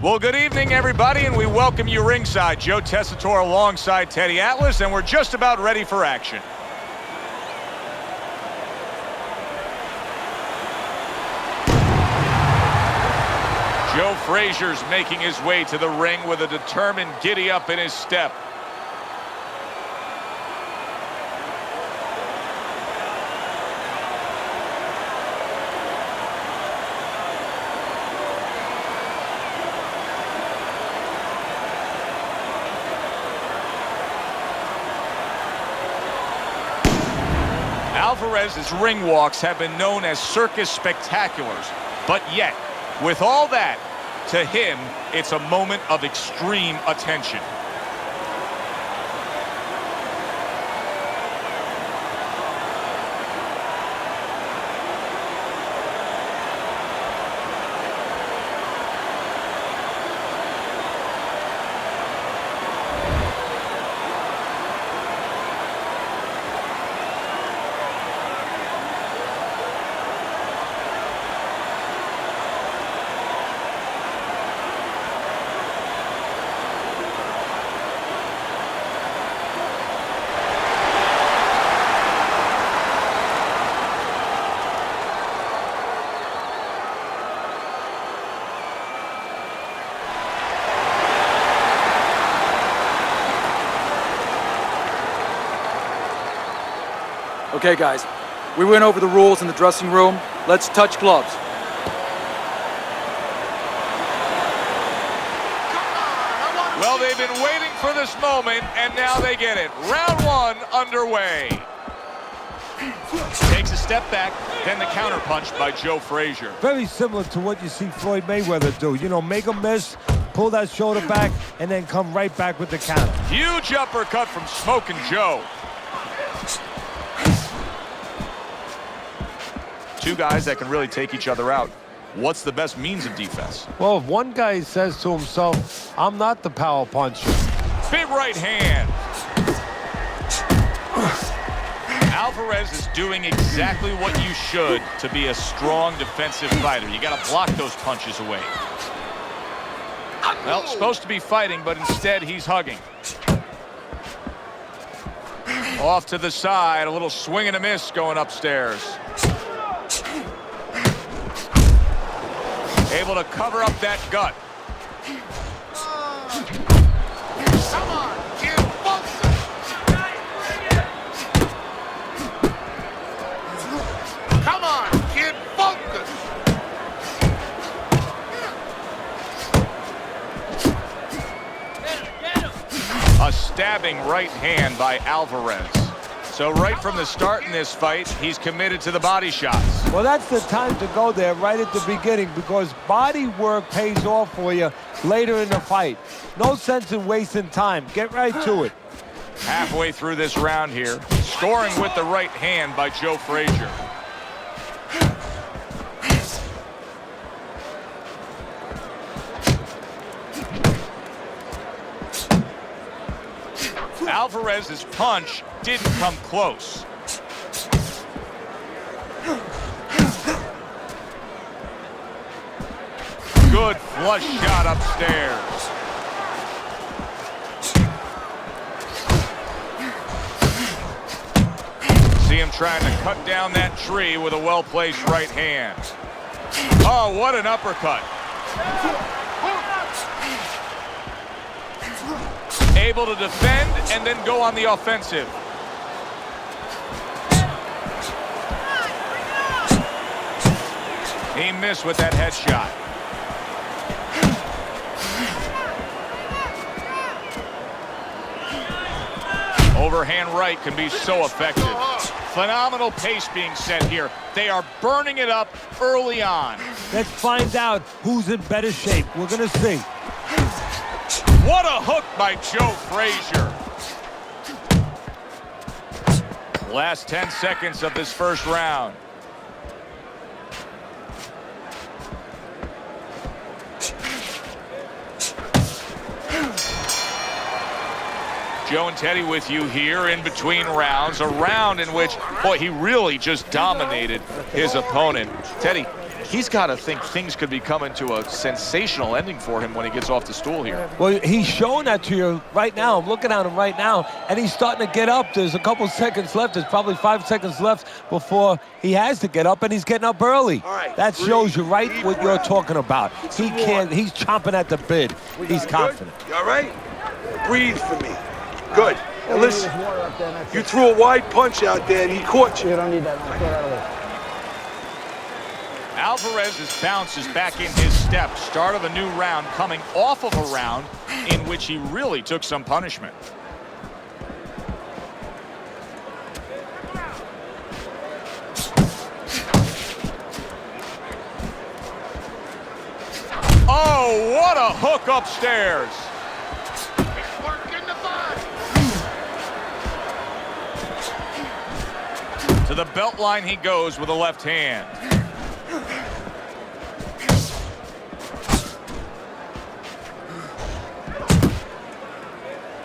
Well, good evening, everybody, and we welcome you ringside. Joe Tessitore alongside Teddy Atlas, and we're just about ready for action. Joe Frazier's making his way to the ring with a determined giddy-up in his step. Alvarez's ring walks have been known as circus spectaculars, but yet, with all that, to him, it's a moment of extreme attention. Okay, guys, we went over the rules in the dressing room. Let's touch gloves. Well, they've been waiting for this moment, and now they get it. Round one underway. Takes a step back, then the counterpunch by Joe Frazier. Very similar to what you see Floyd Mayweather do. You know, make a miss, pull that shoulder back, and then come right back with the counter. Huge uppercut from Smokin' Joe. Two guys that can really take each other out. What's the best means of defense? Well, if one guy says to himself, I'm not the power puncher. Big right hand. Alvarez is doing exactly what you should to be a strong defensive fighter. You got to block those punches away. Well, supposed to be fighting, but instead he's hugging. Off to the side, a little swing and a miss going upstairs. Able to cover up that gut. Come on, kid, focus. Come on, kid, focus. A stabbing right hand by Alvarez. So right from the start in this fight, he's committed to the body shots. Well, that's the time to go there right at the beginning because body work pays off for you later in the fight. No sense in wasting time. Get right to it. Halfway through this round here, scoring with the right hand by Joe Frazier. Alvarez's punch didn't come close. Good flush shot upstairs. See him trying to cut down that tree with a well-placed right hand. Oh, what an uppercut. Able to defend and then go on the offensive. He missed with that headshot. Overhand right can be so effective. Phenomenal pace being set here. They are burning it up early on. Let's find out who's in better shape. We're going to see. What a hook by Joe Frazier. Last 10 seconds of this first round. Joe and Teddy with you here in between rounds. A round in which, boy, he really just dominated his opponent. Teddy, he's got to think things could be coming to a sensational ending for him when he gets off the stool here. Well, he's showing that to you right now. I'm looking at him right now, and he's starting to get up. There's a couple seconds left. There's probably 5 seconds left before he has to get up, and he's getting up early. All right, That shows you right deep what you're breath. talking about. He can't. He's chomping at the bit. He's confident. You all right? Breathe for me. Good. Now listen, you threw a wide punch out there, and he caught you. You don't need that. I'll throw that away. Alvarez's bounce is back in his step. Start of a new round, coming off of a round in which he really took some punishment. Oh, what a hook upstairs. It's working the body. To the belt line he goes with a left hand.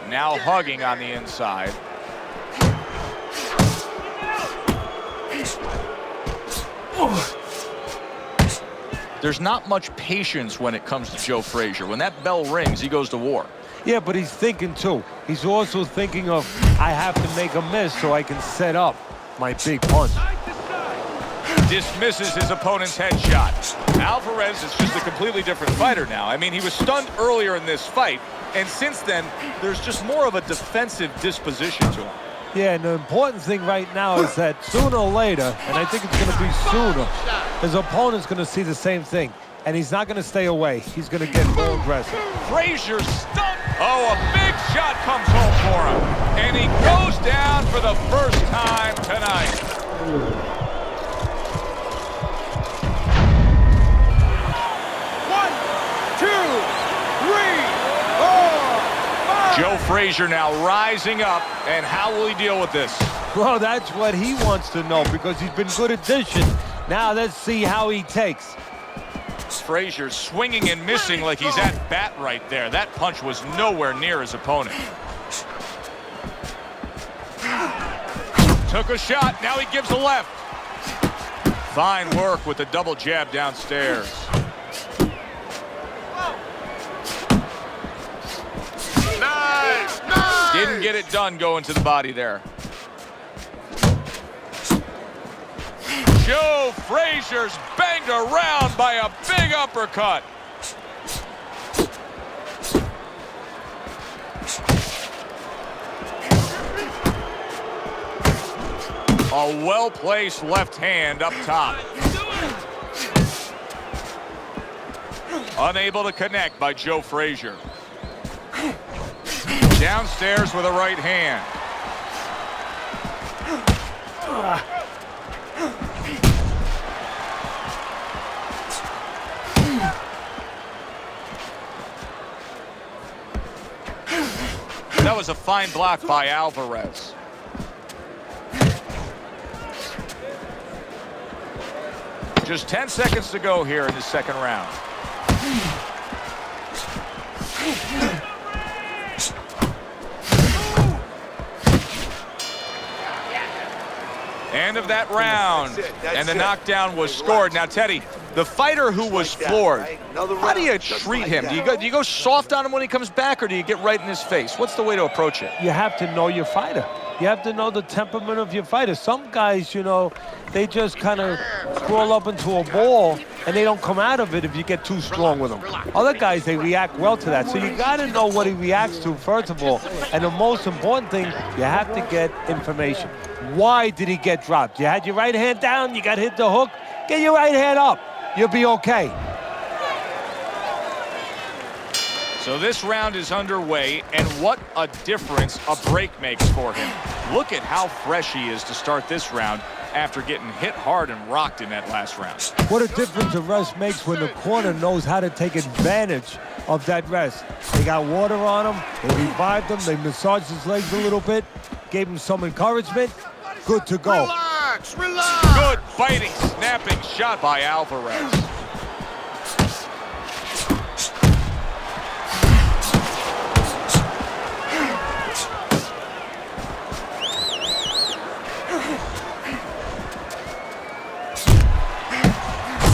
Now hugging on the inside. There's not much patience when it comes to Joe Frazier. When that bell rings, he goes to war. Yeah, but he's thinking too. He's also thinking of, I have to make a miss so I can set up my big punch. Dismisses his opponent's headshot. Alvarez is just a completely different fighter now. I mean, he was stunned earlier in this fight, and since then, there's just more of a defensive disposition to him. Yeah, and the important thing right now is that sooner or later, and I think it's going to be sooner, his opponent's going to see the same thing, and he's not going to stay away. He's going to get more aggressive. Frazier stunned. Oh, a big shot comes home for him, and he goes down for the first time tonight. Joe Frazier now rising up, and how will he deal with this? Well, that's what he wants to know because he's been good at dishing. Now let's see how he takes. Frazier swinging and missing like he's at bat right there. That punch was nowhere near his opponent. Took a shot, now he gives a left. Fine work with the double jab downstairs. Nice, nice. Didn't get it done going to the body there. Joe Frazier's banged around by a big uppercut. A well-placed left hand up top. Unable to connect by Joe Frazier. Downstairs with a right hand. That was a fine block by Alvarez. Just 10 seconds to go here in the second round. End of that round, and the knockdown was scored. Now, Teddy, the fighter who was floored, how do you treat him? Do you go soft on him when he comes back, or do you get right in his face? What's the way to approach it? You have to know your fighter. You have to know the temperament of your fighter. Some guys, you know, they just kind of crawl up into a ball and they don't come out of it if you get too strong with them. Other guys, they react well to that. So you got to know what he reacts to, first of all. And the most important thing, you have to get information. Why did he get dropped? You had your right hand down, you got hit the hook, get your right hand up. You'll be okay. So this round is underway, and what a difference a break makes for him. Look at how fresh he is to start this round after getting hit hard and rocked in that last round. What a difference a rest makes when the corner knows how to take advantage of that rest. They got water on him, they revived him, they massaged his legs a little bit, gave him some encouragement. Good to go. Relax, relax. Good fighting, snapping shot by Alvarez.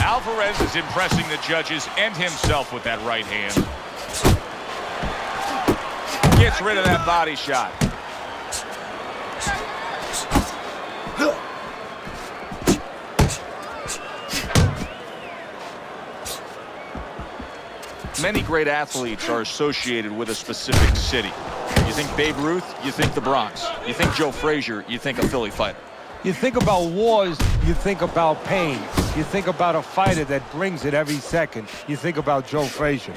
Alvarez Alvarez is impressing the judges and himself with that right hand. Gets rid of that body shot. Many great athletes are associated with a specific city. You think Babe Ruth, you think the Bronx. You think Joe Frazier, you think a Philly fighter. You think about wars, you think about pain. You think about a fighter that brings it every second. You think about Joe Frazier.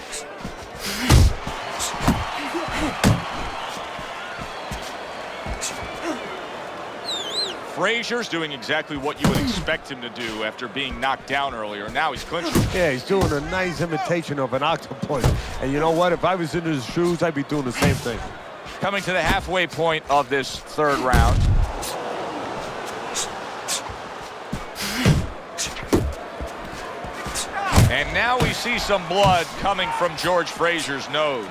Frazier's doing exactly what you would expect him to do after being knocked down earlier. Now he's clinching. Yeah, he's doing a nice imitation of an octopus. And you know what? If I was in his shoes, I'd be doing the same thing. Coming to the halfway point of this third round. And now we see some blood coming from George Frazier's nose.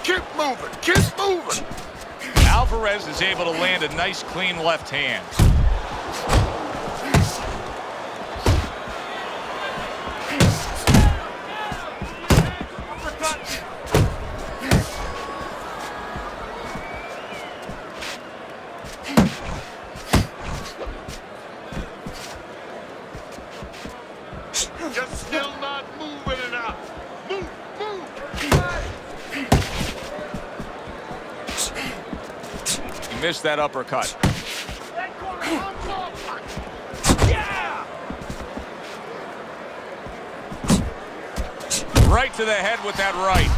Keep moving. Keep moving. Alvarez is able to land a nice, clean left hand. You're still not moving enough. Move, move. He missed that uppercut. Right to the head with that right.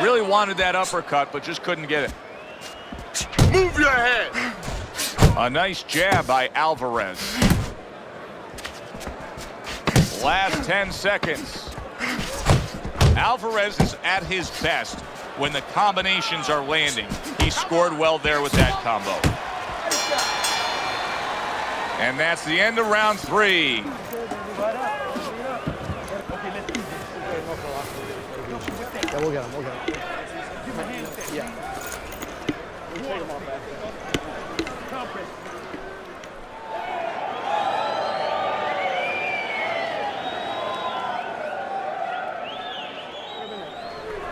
Really wanted that uppercut, but just couldn't get it. Move your head. A nice jab by Alvarez. Last 10 seconds. Alvarez is at his best when the combinations are landing. He scored well there with that combo. And that's the end of round 3. Yeah, we'll get him. Yeah.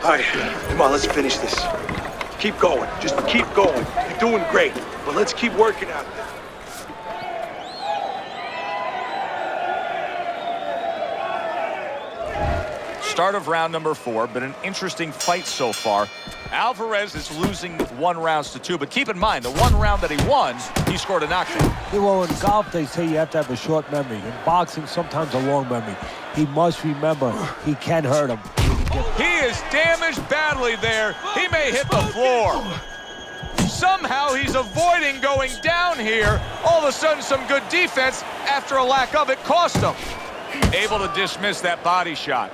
All right, come on, let's finish this. Keep going. Just keep going. You're doing great, but let's keep working out there. Start of round number 4, but an interesting fight so far. Alvarez is losing 1 rounds to 2, but keep in mind, the 1 round that he won, he scored a knockdown. Yeah, well, in golf, they say you have to have a short memory. In boxing, sometimes a long memory. He must remember he can hurt him. He is damaged badly there. He may hit the floor. Somehow he's avoiding going down here. All of a sudden, some good defense after a lack of it cost him. Able to dismiss that body shot.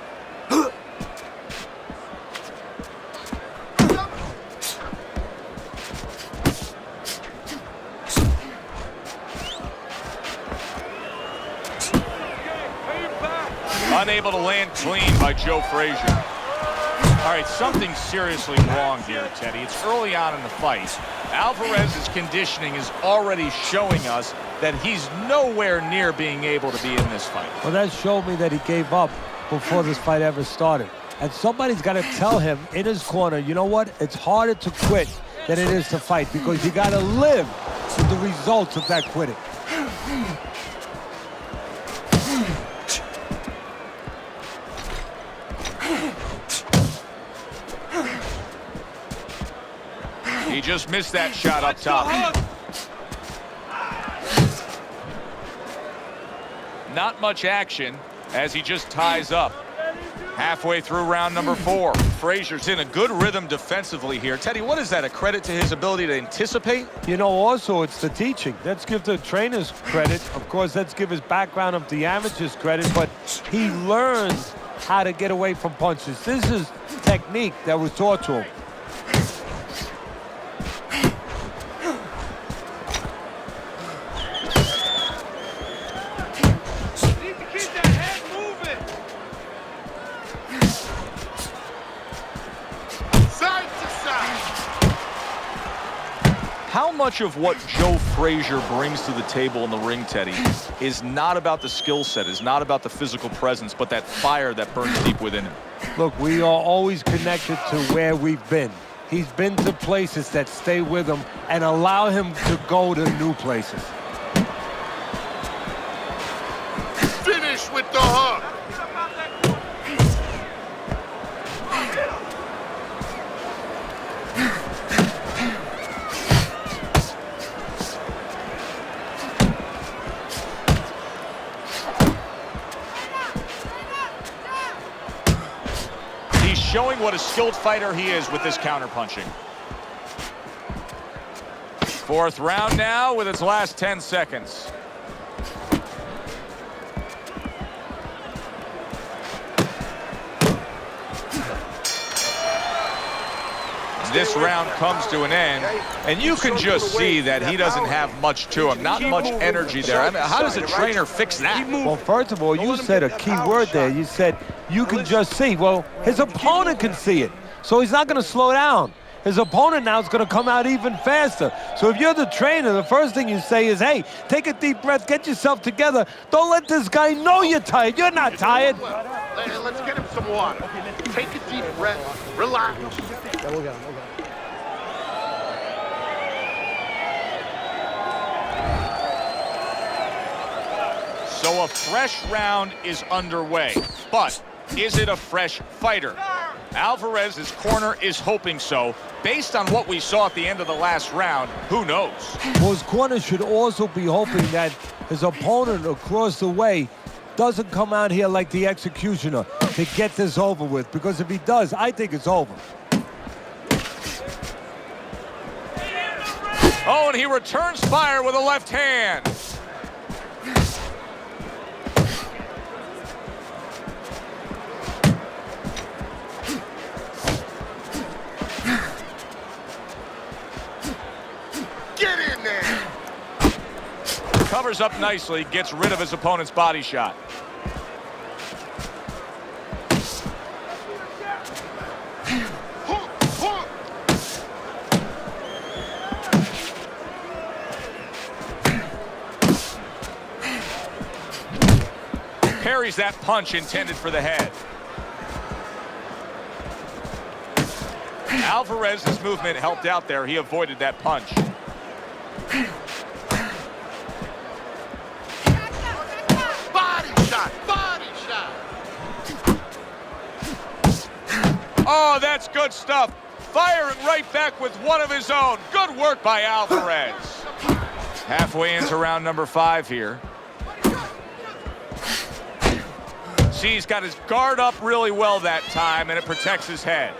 Unable to land clean by Joe Frazier. All right, something seriously wrong here, Teddy. It's early on in the fight. Alvarez's conditioning is already showing us that he's nowhere near being able to be in this fight. Well, that showed me that he gave up before this fight ever started. And somebody's got to tell him in his corner, you know what? It's harder to quit than it is to fight because you got to live with the results of that quitting. He just missed that shot up top. Not much action as he just ties up. Halfway through round number 4. Frazier's in a good rhythm defensively here. Teddy, what is that, a credit to his ability to anticipate? You know, also, it's the teaching. Let's give the trainers credit. Of course, let's give his background of the amateurs credit, but he learns how to get away from punches. This is technique that was taught to him. Side to side. much of what Joe Frazier brings to the table in the ring, Teddy, is not about the skill set, is not about the physical presence, but that fire that burns deep within him? Look, we are always connected to where we've been. He's been to places that stay with him and allow him to go to new places. Finish with the hook. He's showing what a skilled fighter he is with this counterpunching. Fourth round now with its last 10 seconds. This round comes to an end, and you can just see that he doesn't have much to him, not much energy there. I mean, how does a trainer fix that? Well, first of all, you said a key word there. You said you can just see. Well, his opponent can see it, so he's not going to slow down. His opponent now is going to come out even faster. So if you're the trainer, the first thing you say is, hey, take a deep breath, get yourself together. Don't let this guy know you're tired. You're not tired. Let's get him some water. Take a deep breath. Relax. Yeah, we'll get him. So a fresh round is underway, but is it a fresh fighter? Alvarez's corner is hoping so. Based on what we saw at the end of the last round, who knows? Well, his corner should also be hoping that his opponent across the way doesn't come out here like the executioner to get this over with, because if he does, I think it's over. Oh, and he returns fire with a left hand. Get in there. Covers up nicely, gets rid of his opponent's body shot. Parries that punch intended for the head. Alvarez's movement helped out there. He avoided that punch. Body shot. Body shot. Oh, that's good stuff. Firing right back with one of his own. Good work by Alvarez. Halfway into round number 5 here. See, he's got his guard up really well that time, and it protects his head.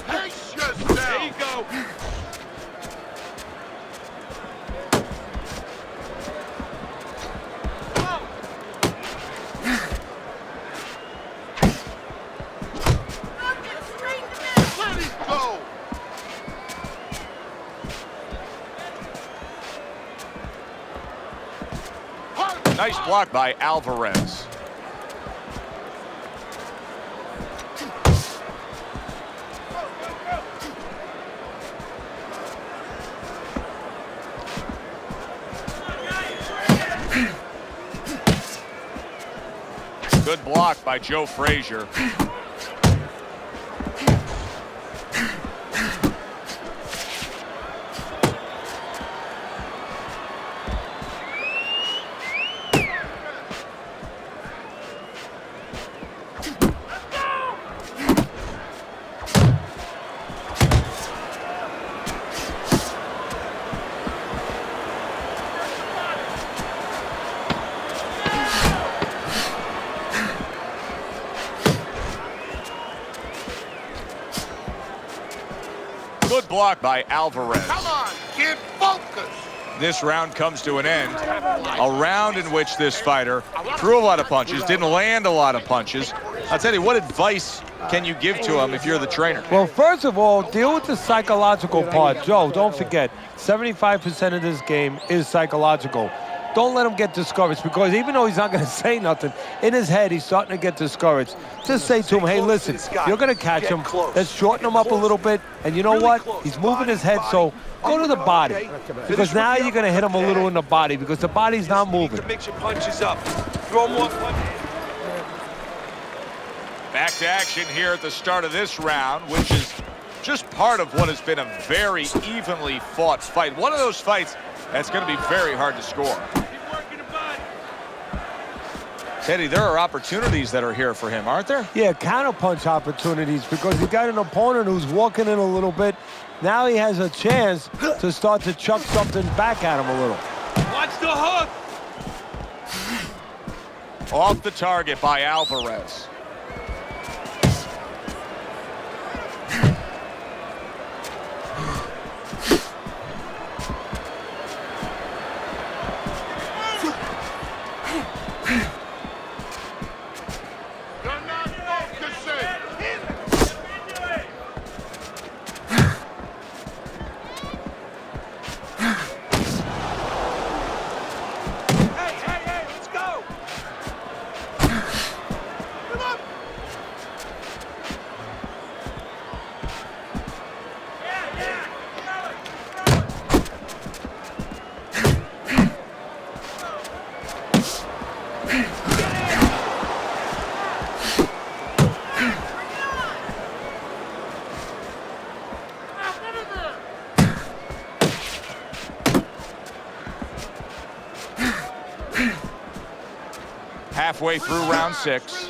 Pace yourself. There you go. Let it go. Nice block by Alvarez. Good block by Joe Frazier. Good block by Alvarez. Come on, kid, focus. This round comes to an end. A round in which this fighter threw a lot of punches, didn't land a lot of punches. I'll tell you, what advice can you give to him if you're the trainer? Well, first of all, deal with the psychological part. Joe, don't forget, 75% of this game is psychological. don't let him get discouraged, because even though he's not going to say nothing, in his head he's starting to get discouraged. Just say to him, hey, listen, you're going to catch him. Let's shorten him up a little bit. And you know what? He's moving his head, so go to the body. Because now you're going to hit him a little in the body, because the body's not moving. Mix your punches up. Throw more punches. Back to action here at the start of this round, which is just part of what has been a very evenly fought fight. One of those fights that's going to be very hard to score. Teddy, there are opportunities that are here for him, aren't there? Yeah, counterpunch opportunities, because he got an opponent who's walking in a little bit. Now he has a chance to start to chuck something back at him a little. Watch the hook. Off the target by Alvarez. Halfway through round 6.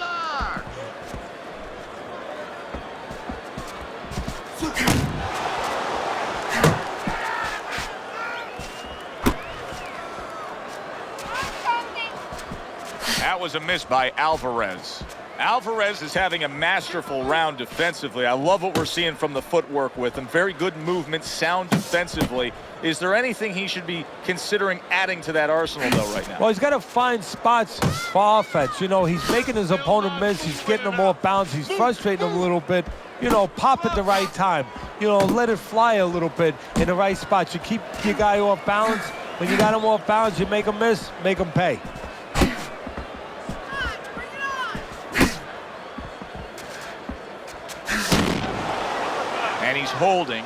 That was a miss by Alvarez. Alvarez is having a masterful round defensively. I love what we're seeing from the footwork with him. Very good movement, sound defensively. Is there anything he should be considering adding to that arsenal, though, right now? Well, he's got to find spots for offense. You know, he's making his opponent miss. He's getting him off balance. He's frustrating him a little bit. You know, pop at the right time. You know, let it fly a little bit in the right spot. You keep your guy off balance. When you got him off balance, you make him miss, make him pay. And he's holding.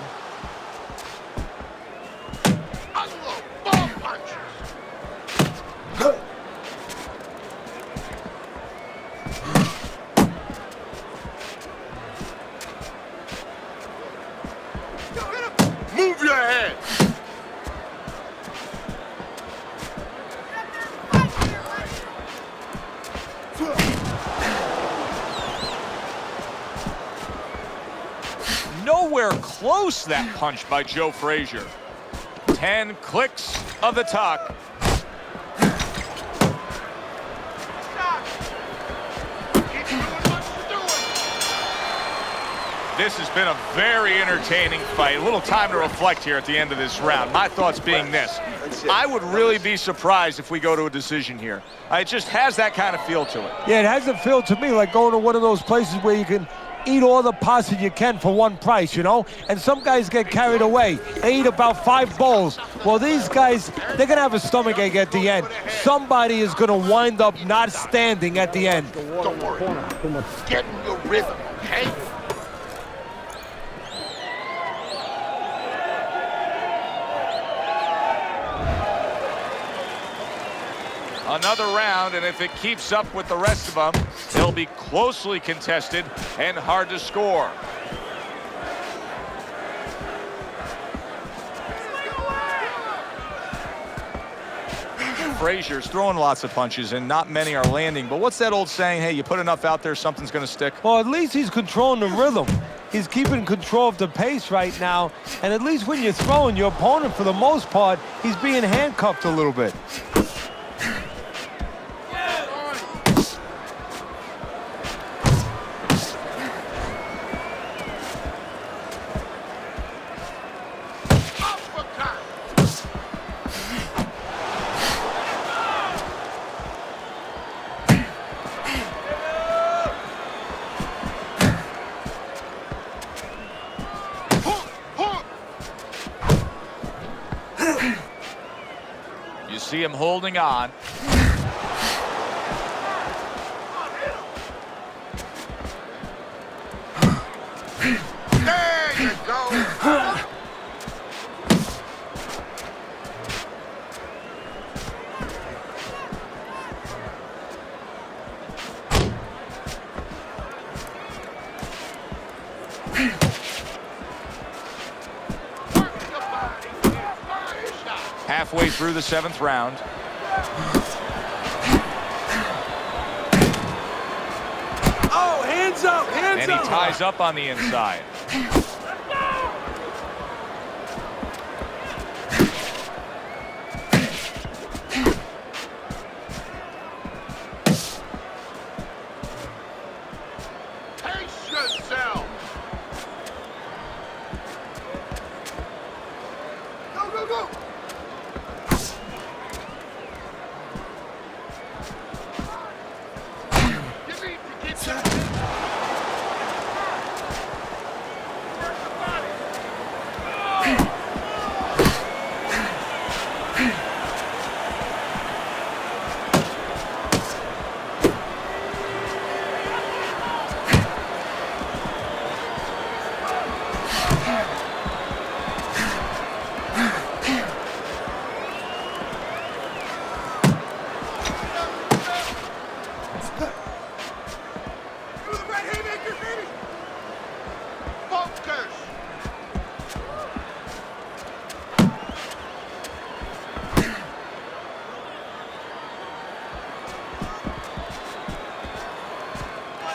Move your head. Nowhere close, that punch by Joe Frazier. 10 clicks of the tuck. This has been a very entertaining fight. A little time to reflect here at the end of this round. My thoughts being this: I would really be surprised if we go to a decision here. It just has that kind of feel to it. Yeah, it has a feel to me like going to one of those places where you can eat all the pasta you can for one price, you know? And some guys get carried away. They eat about 5 bowls. Well, these guys, they're going to have a stomachache at the end. Somebody is going to wind up not standing at the end. Don't worry. Get in your rhythm, okay? Another round, and if it keeps up with the rest of them, it'll be closely contested and hard to score. Frazier's throwing lots of punches, and not many are landing. But what's that old saying? Hey, you put enough out there, something's going to stick. Well, at least he's controlling the rhythm. He's keeping control of the pace right now. And at least when you're throwing, your opponent, for the most part, he's being handcuffed a little bit. See him holding on. There you go. Halfway through the 7th round. Oh, hands up, hands And he ties up on the inside. Pace yourself. Go, go, go. You need to get that. Focus.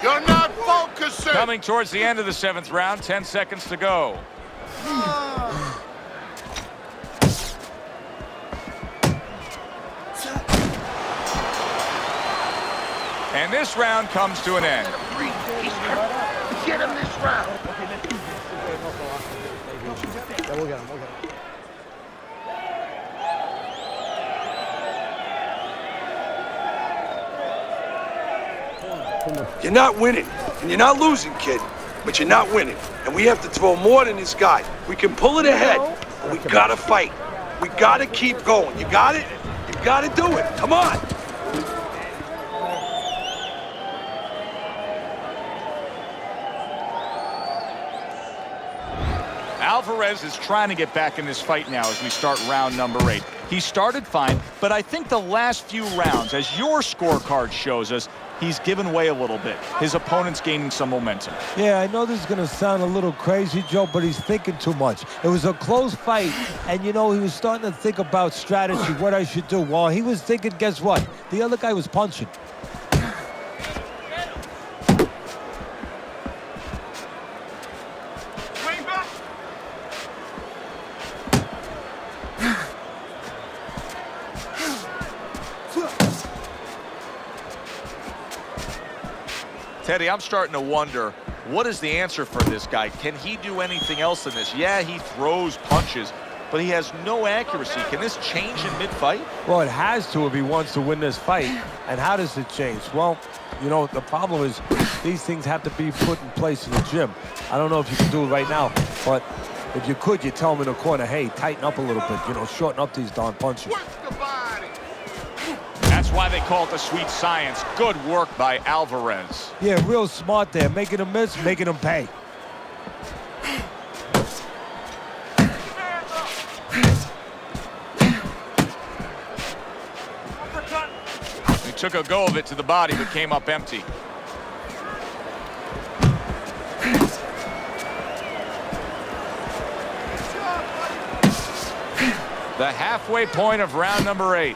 You're not focusing. Coming towards the end of the 7th round, 10 seconds to go. And this round comes to an end. He's hurt. Get him this round. Yeah, we'll get him. We'll get him. You're not winning, and you're not losing, kid, but you're not winning. And we have to throw more than this guy. We can pull it ahead, but we gotta fight. We gotta keep going. You got it? You gotta do it. Come on. Alvarez is trying to get back in this fight now as we start round number 8. He started fine, but I think the last few rounds, as your scorecard shows us, he's given way a little bit. His opponent's gaining some momentum. Yeah, I know this is going to sound a little crazy, Joe, but he's thinking too much. It was a close fight, and, you know, he was starting to think about strategy, what I should do. While he was thinking, guess what? The other guy was punching. Teddy, I'm starting to wonder, what is the answer for this guy? Can he do anything else than this? Yeah, he throws punches, but he has no accuracy. Can this change in mid-fight? Well, it has to if he wants to win this fight. And how does it change? Well, you know, the problem is these things have to be put in place in the gym. I don't know if you can do it right now, but if you could, you tell him in the corner, hey, tighten up a little bit, you know, shorten up these darn punches. Work the body. That's why they call it the sweet science. Good work by Alvarez. Yeah, real smart there. Making him miss, making him pay. He took a go of it to the body, but came up empty. The halfway point of round number 8.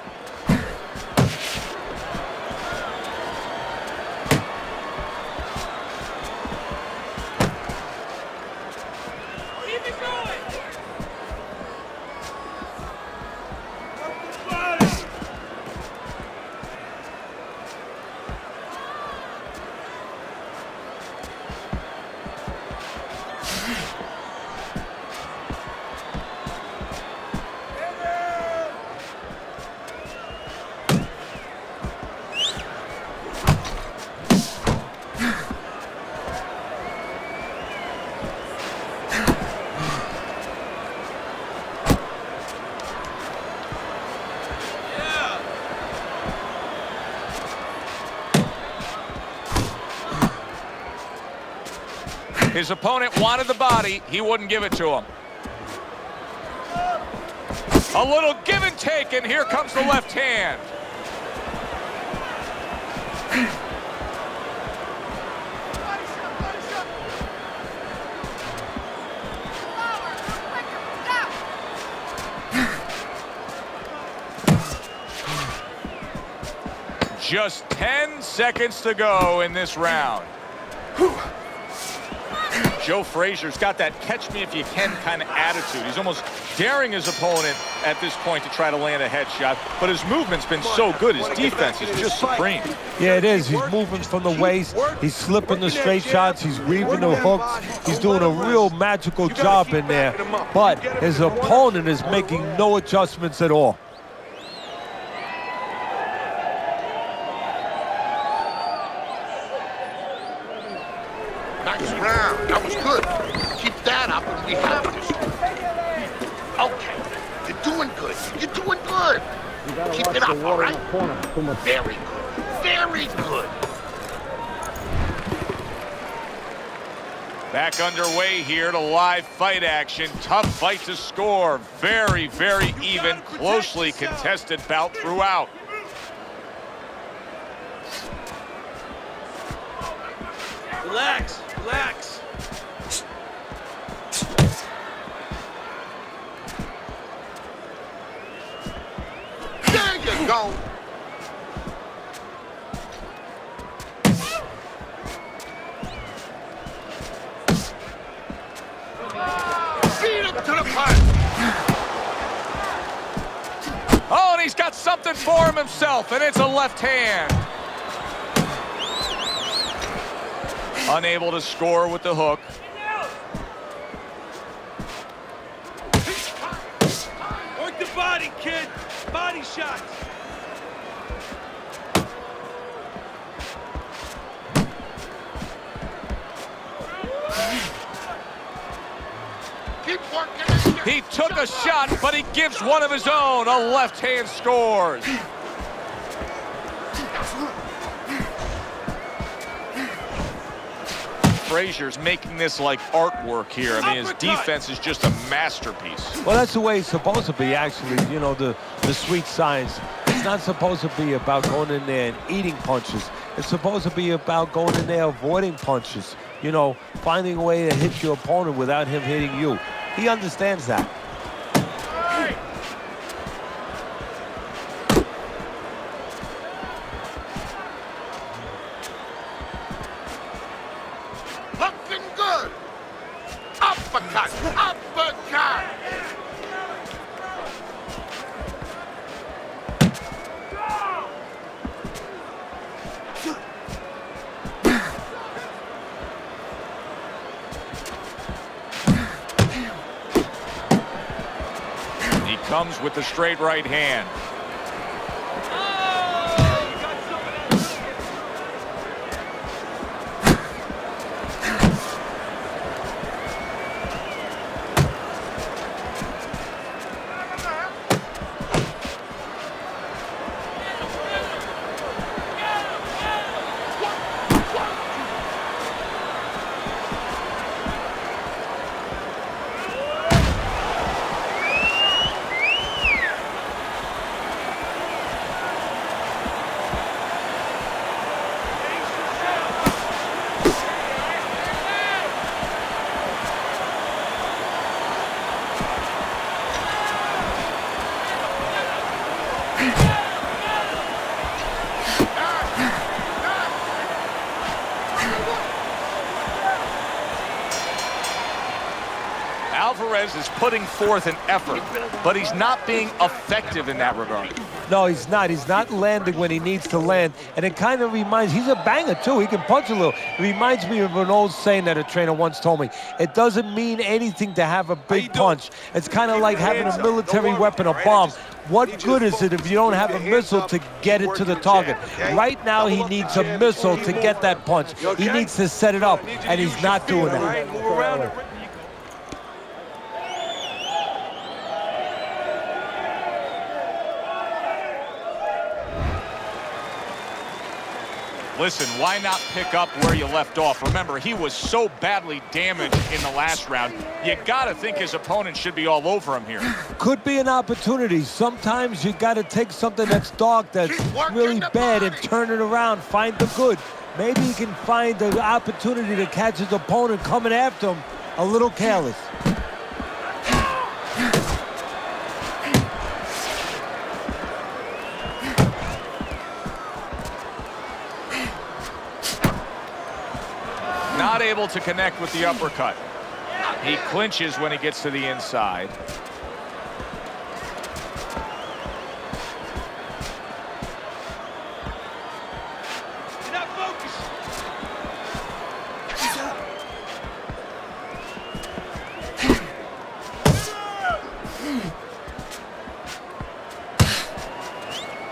His opponent wanted the body. He wouldn't give it to him. A little give and take, and here comes the left hand. Just 10 seconds to go in this round. Joe Frazier's got that catch-me-if-you-can kind of attitude. He's almost daring his opponent at this point to try to land a headshot, but his movement's been so good. His defense is just supreme. Yeah, it is. He's moving from the waist. He's slipping the straight shots. He's weaving the hooks. He's doing a real magical job in there, but his opponent is making no adjustments at all. Nice round. That was good. Keep that up and we have this. Okay. You're doing good. You're doing good. Keep it up, all right? Very good. Very good. Back underway here to live fight action. Tough fight to score. Very, very even, closely contested bout throughout. Relax, relax. There you go. Feed it to the punch. Oh, and he's got something for him himself, and it's a left hand. Unable to score with the hook. Work the body, kid. Body shots. Keep working. He took a shot, but he gives one of his own. A left hand scores. Frazier's making this like artwork here. I mean, his defense is just a masterpiece. Well, that's the way it's supposed to be, actually. You know, the sweet science. It's not supposed to be about going in there and eating punches. It's supposed to be about going in there avoiding punches. You know, finding a way to hit your opponent without him hitting you. He understands that. Looking good. Uppercut. Uppercut. He comes with the straight right hand. Alvarez is putting forth an effort, but he's not being effective in that regard. No, he's not. He's not landing when he needs to land. And it kind of reminds, he's a banger too. He can punch a little. It reminds me of an old saying that a trainer once told me. It doesn't mean anything to have a big punch. It's kind of like having a military weapon, a bomb. What good is it if you don't have a missile to get it to the target? Right now, he needs a missile to get that punch. He needs to set it up, and he's not doing that. Listen, why not pick up where you left off? Remember, he was so badly damaged in the last round. You got to think his opponent should be all over him here. Could be an opportunity. Sometimes you got to take something that's dark, that's really bad, and turn it around, find the good. Maybe he can find the opportunity to catch his opponent coming after him a little careless. Not able to connect with the uppercut. He clinches when he gets to the inside.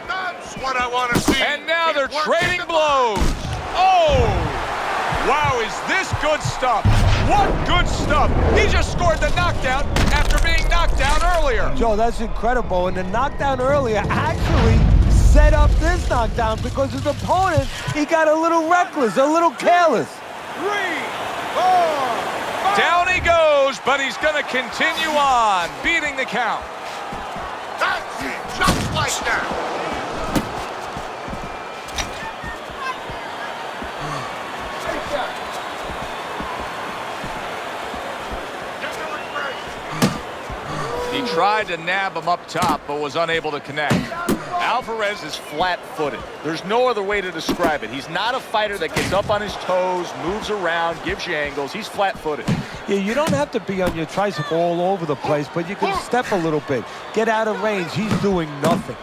That's what I want to see. And now they're Keep working trading the blows. Oh! Wow, is this good stuff? What good stuff? He just scored the knockdown after being knocked down earlier. Joe, that's incredible. And the knockdown earlier actually set up this knockdown because his opponent, he got a little reckless, a little careless. 3, 4, 5. Down he goes, but he's going to continue on, beating the count. That's it, just like that. He tried to nab him up top, but was unable to connect. Alvarez is flat-footed. There's no other way to describe it. He's not a fighter that gets up on his toes, moves around, gives you angles. He's flat-footed. Yeah, you don't have to be on your tricycle all over the place, but you can step a little bit. Get out of range. He's doing nothing.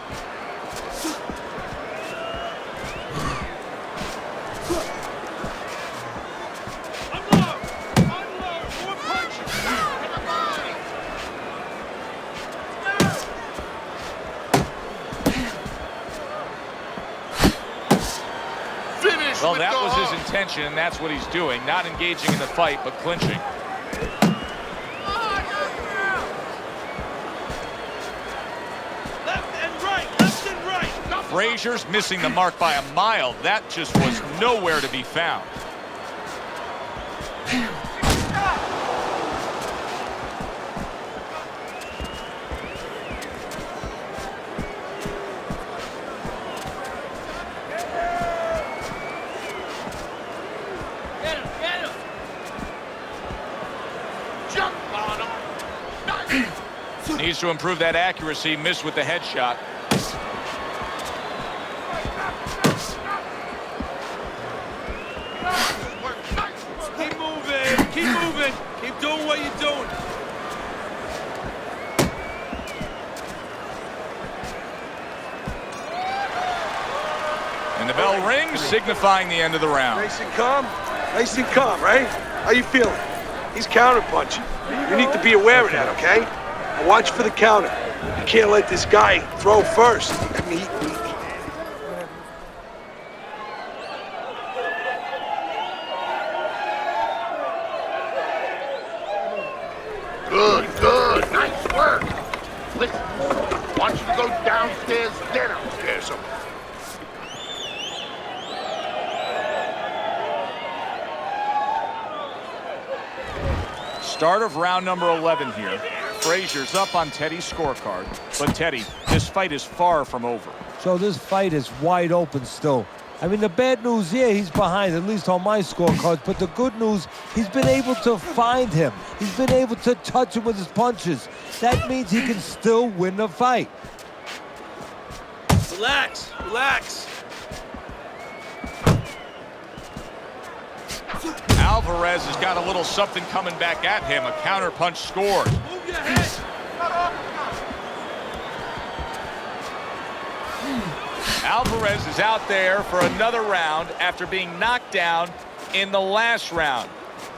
Well, that was his intention, and that's what he's doing. Not engaging in the fight, but clinching. Left and right. Frazier's missing the mark by a mile. That just was nowhere to be found. Needs to improve that accuracy. Missed with the headshot. Keep moving. Keep doing what you're doing. And the bell rings, signifying the end of the round. Nice and calm, right? How you feeling? He's counterpunching. You need to be aware of that, okay? Now watch for the counter. You can't let this guy throw first. I mean, Good. Nice work. Listen, I want you to go downstairs, then upstairs. Start of round number 11 here. Frazier's up on Teddy's scorecard. But Teddy, this fight is far from over. So this fight is wide open still. I mean, the bad news, yeah, he's behind, at least on my scorecard. But the good news, he's been able to find him. He's been able to touch him with his punches. That means he can still win the fight. Relax. Alvarez has got a little something coming back at him. A counterpunch scored. Move your head. Alvarez is out there for another round after being knocked down in the last round.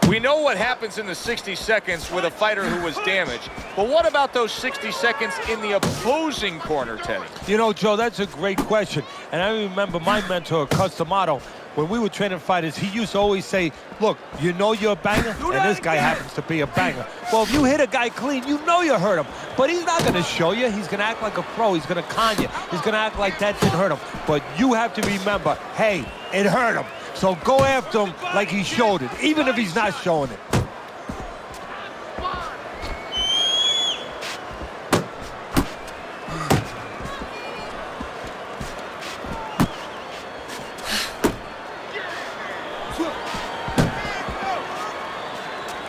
We know what happens in the 60 seconds with a fighter who was damaged, but what about those 60 seconds in the opposing corner, Teddy? You know, Joe, that's a great question. And I remember my mentor, Customato, when we were training fighters, he used to always say, look, you know you're a banger, and this guy happens to be a banger. Well, if you hit a guy clean, you know you hurt him. But he's not going to show you. He's going to act like a pro. He's going to con you. He's going to act like that didn't hurt him. But you have to remember, hey, it hurt him. So go after him like he showed it, even if he's not showing it.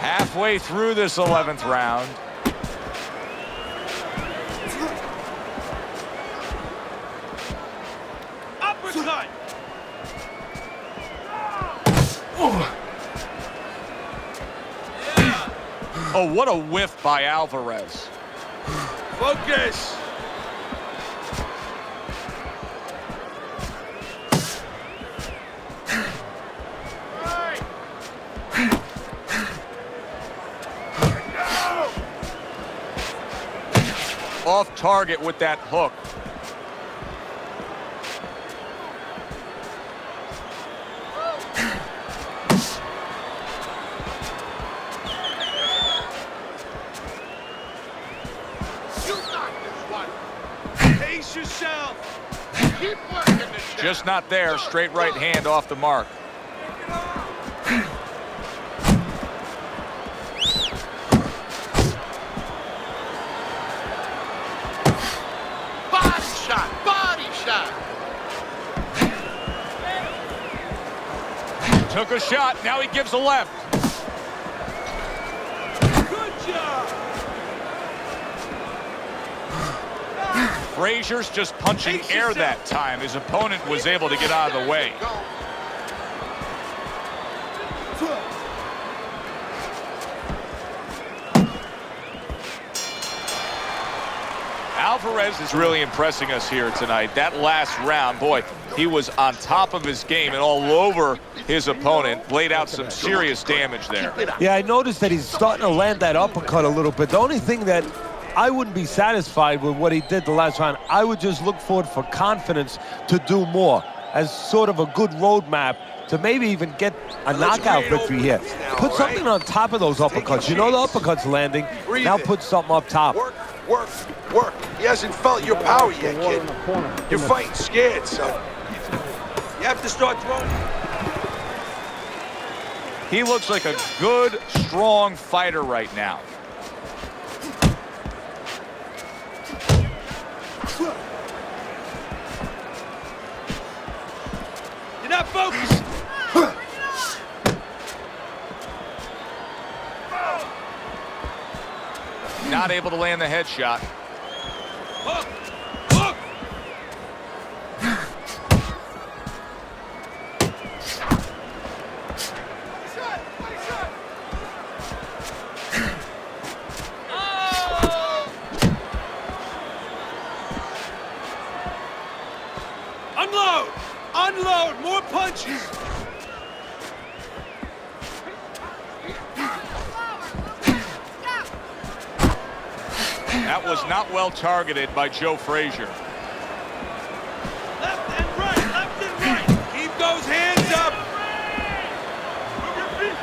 Halfway through this 11th round. Uppercut. Oh, what a whiff by Alvarez. Focus. Off target with that hook. You got this one. Pace yourself. Keep working the jab. Just not there. Straight right hand off the mark. Body shot. Body shot. Took a shot. Now he gives a left. Good job. Frazier's just punching air that time. His opponent was able to get out of the way. Go. Alvarez is really impressing us here tonight. That last round, boy, he was on top of his game and all over his opponent. Laid out some serious damage there. Yeah, I noticed that he's starting to land that uppercut a little bit. The only thing that I wouldn't be satisfied with what he did the last round. I would just look forward for confidence to do more as sort of a good roadmap to maybe even get a knockout victory here. Put something on top of those uppercuts. You know the uppercut's landing. Now put something up top. Work, work, work. He hasn't felt your power yet, kid. You're fighting scared, son. You have to start throwing. He looks like a good, strong fighter right now. You're not focused. Not able to land the headshot. Hook. Hook. Unload! Unload! More punches! That was not well targeted by Joe Frazier. Left and right! Left and right! Keep those hands up! Move your feet!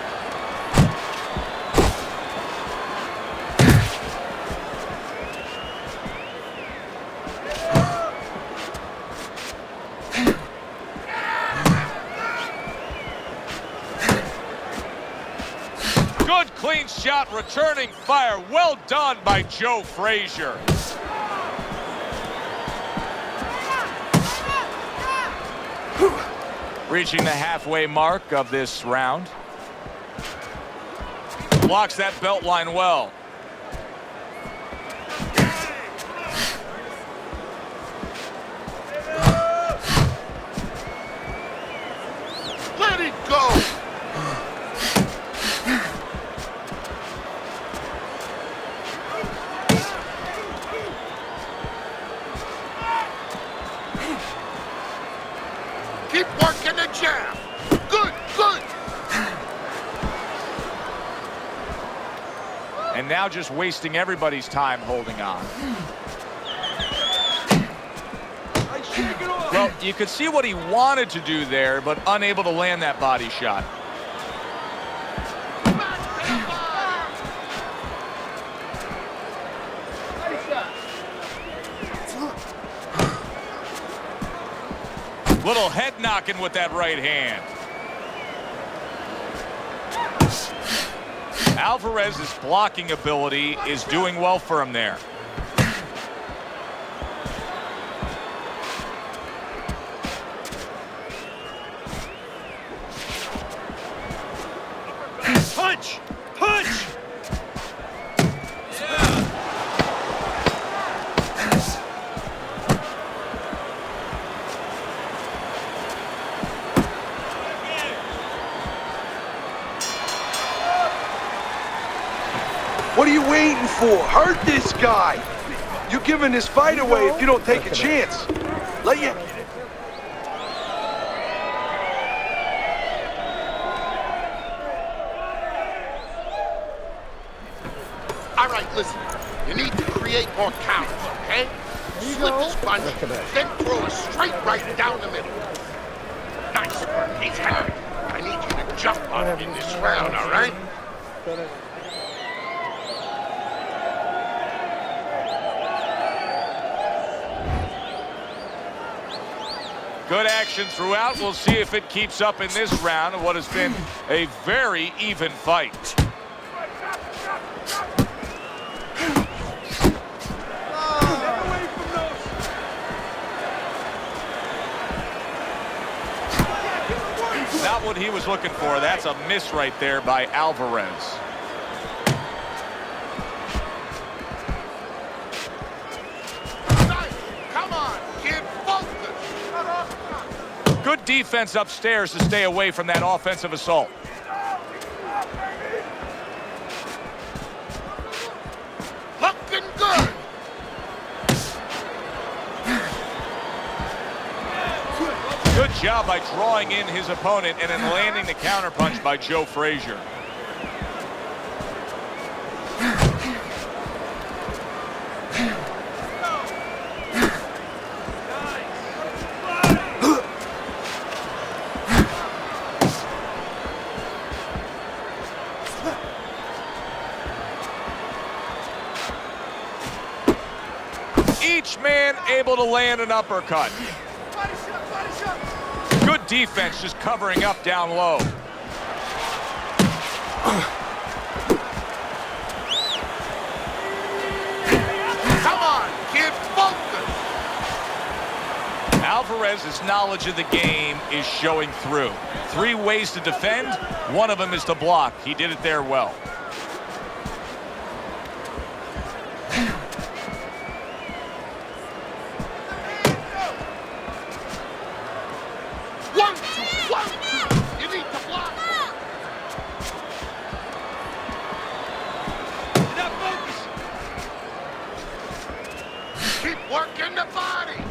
Good clean shot, returning fire. Well done by Joe Frazier. Reaching the halfway mark of this round. Blocks that belt line well. Let it go. Keep working the jab. Good, good. And now just wasting everybody's time holding on. Well, you could see what he wanted to do there, but unable to land that body shot. Little head knocking with that right hand. Alvarez's blocking ability is doing well for him there. Punch! Punch! What are you waiting for? Hurt this guy. You're giving this fight away if you don't take a chance. Let you... All right, listen. You need to create more counters, okay? Slip his punch, then throw a straight right down the middle. Nice work. He's hurt. I need you to jump on him in this round, all right? Good action throughout. We'll see if it keeps up in this round of what has been a very even fight. Not what he was looking for. That's a miss right there by Alvarez. Come on, kid, focus. Good defense upstairs to stay away from that offensive assault. Looking good. Good job by drawing in his opponent and then landing the counterpunch by Joe Frazier. Each man able to land an uppercut. Good defense just covering up down low. Come on, kid, focus. Alvarez's knowledge of the game is showing through. 3 ways to defend. One of them is to block. He did it there well. You need to block. Now focus. Keep working the body.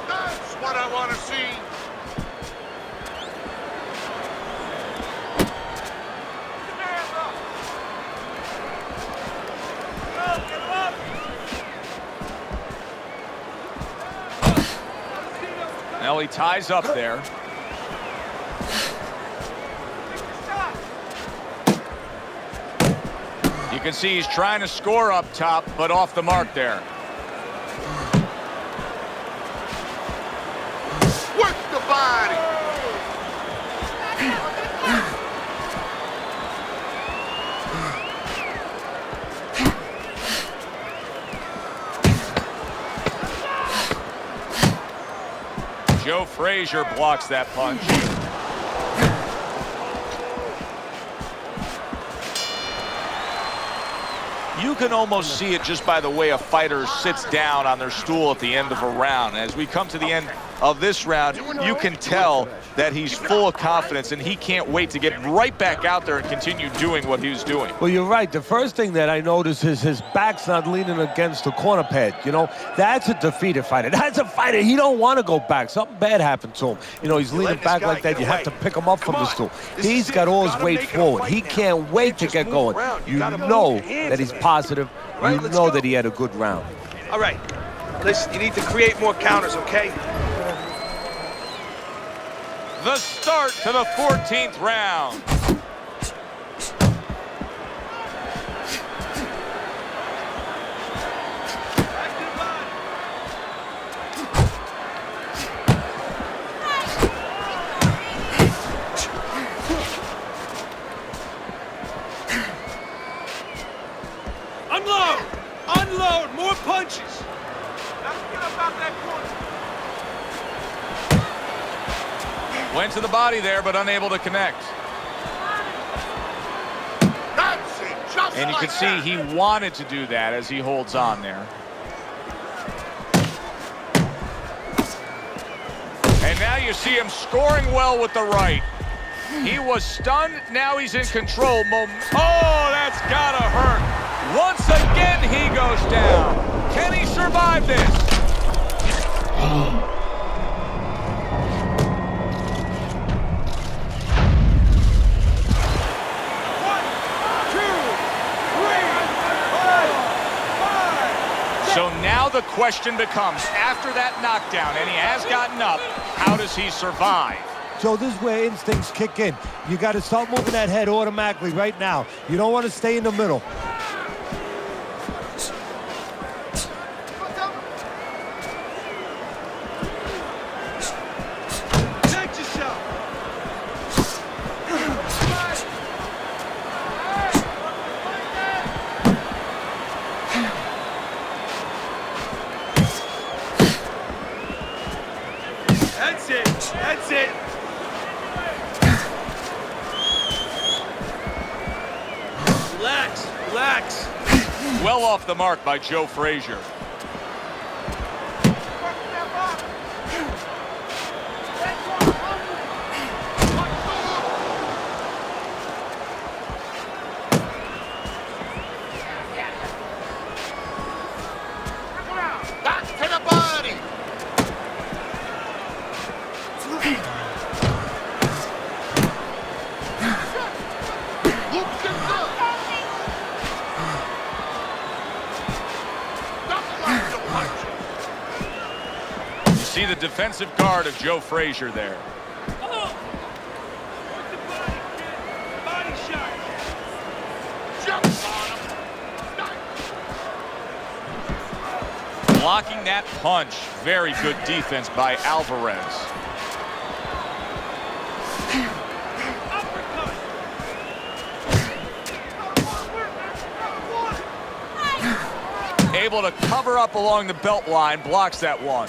That's what I want to see. Now he ties up there. You can see he's trying to score up top, but off the mark there. Work the body. Joe Frazier blocks that punch. You can almost see it just by the way a fighter sits down on their stool at the end of a round. As we come to the end of this round, you can tell that he's full of confidence and he can't wait to get right back out there and continue doing what he was doing. Well, you're right. The first thing that I noticed is his back's not leaning against the corner pad. You know, that's a defeated fighter. That's a fighter. He don't want to go back. Something bad happened to him. You know, he's leaning back like that. You have to pick him up from the stool. He's got all his weight forward. He can't wait to get going. You know that he's positive. You know that he had a good round. All right. Listen, you need to create more counters, okay? The start to the 14th round. Unload! Unload! More punches! Went to the body there, but unable to connect. That's it, just And you like can see that. he wanted to do that as he holds on there. And now you see him scoring well with the right. He was stunned, now he's in control. Oh, that's gotta hurt. Once again, he goes down. Can he survive this? So now the question becomes, after that knockdown, and he has gotten up, how does he survive? So this is where instincts kick in. You got to start moving that head automatically right now. You don't want to stay in the middle. Protect yourself! That's it! That's it! Relax, relax. Well off the mark by Joe Frazier. Back to the body. Look at You see the defensive guard of Joe Frazier there. Body shot. jump on him. Blocking that punch. Very good defense by Alvarez. Able to cover up along the belt line, blocks that one.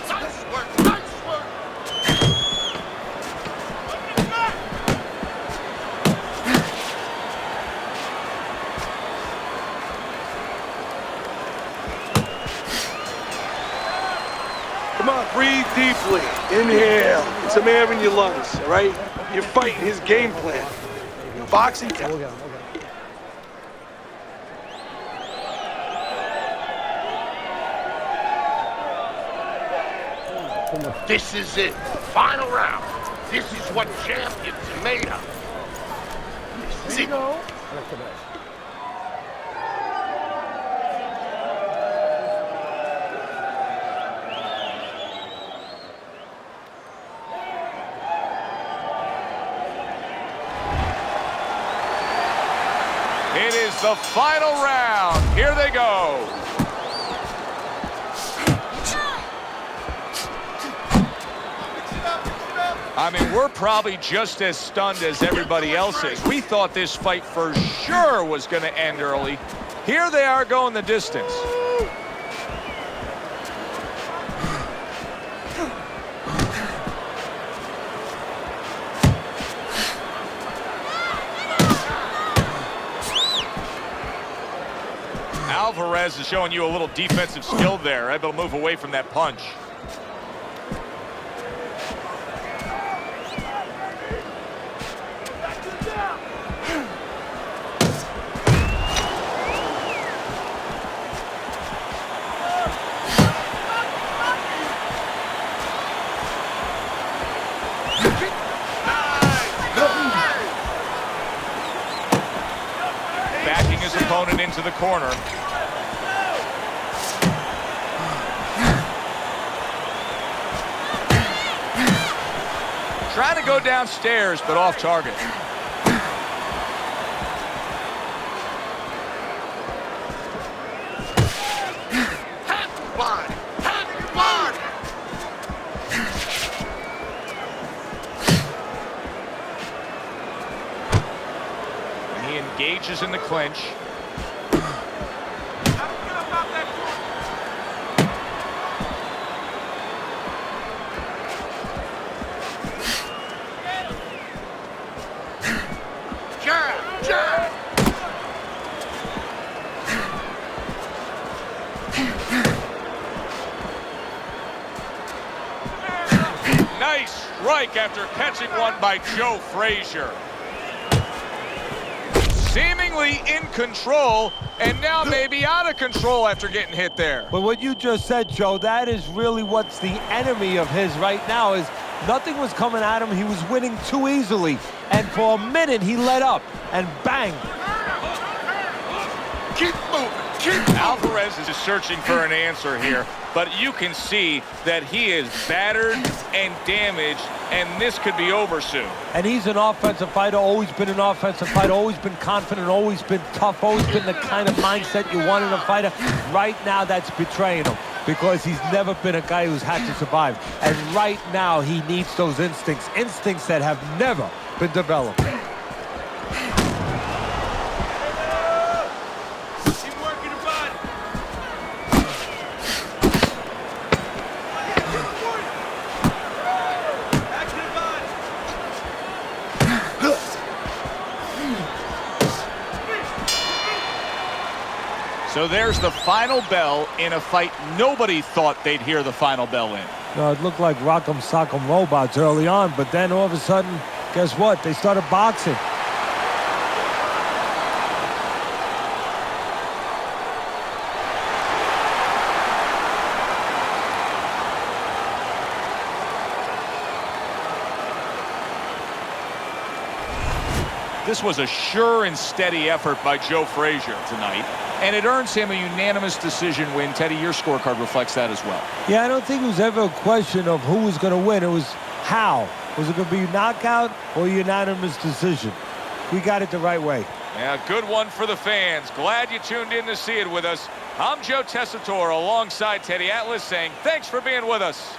Nice work, nice work. Come on, breathe deeply. Inhale. Get some air in your lungs, all right? You're fighting his game plan. Boxing We'll count. get him, we'll get him. This is it. Final round. This is what champions are made of. This is it. That's the best. It is the final round. Here they go. I mean, we're probably just as stunned as everybody else is. We thought this fight for sure was going to end early. Here they are going the distance. Alvarez is showing you a little defensive skill there, able to move away from that punch. Backing his opponent into the corner. Trying to go downstairs, but off target. And he engages in the clinch. Nice strike after catching one by Joe Frazier. Seemingly in control, and now maybe out of control after getting hit there. But what you just said, Joe, that is really what's the enemy of his right now is nothing was coming at him. He was winning too easily. And for a minute, he let up, and bang. Keep moving. Keep moving. Alvarez is searching for an answer here, but you can see that he is battered and damaged, and this could be over soon. And he's an offensive fighter, always been an offensive fighter, always been confident, always been tough, always been the kind of mindset you want in a fighter. Right now, that's betraying him because he's never been a guy who's had to survive. And right now, he needs those instincts that have never been developed. So there's the final bell in a fight nobody thought they'd hear the final bell in. No, it looked like Rock'em Sock'em Robots early on, but then all of a sudden, guess what? They started boxing. This was a sure and steady effort by Joe Frazier tonight, and it earns him a unanimous decision win. Teddy, your scorecard reflects that as well. Yeah, I don't think it was ever a question of who was going to win. It was how. Was it going to be knockout or unanimous decision? We got it the right way. Yeah, good one for the fans. Glad you tuned in to see it with us. I'm Joe Tessitore alongside Teddy Atlas saying thanks for being with us.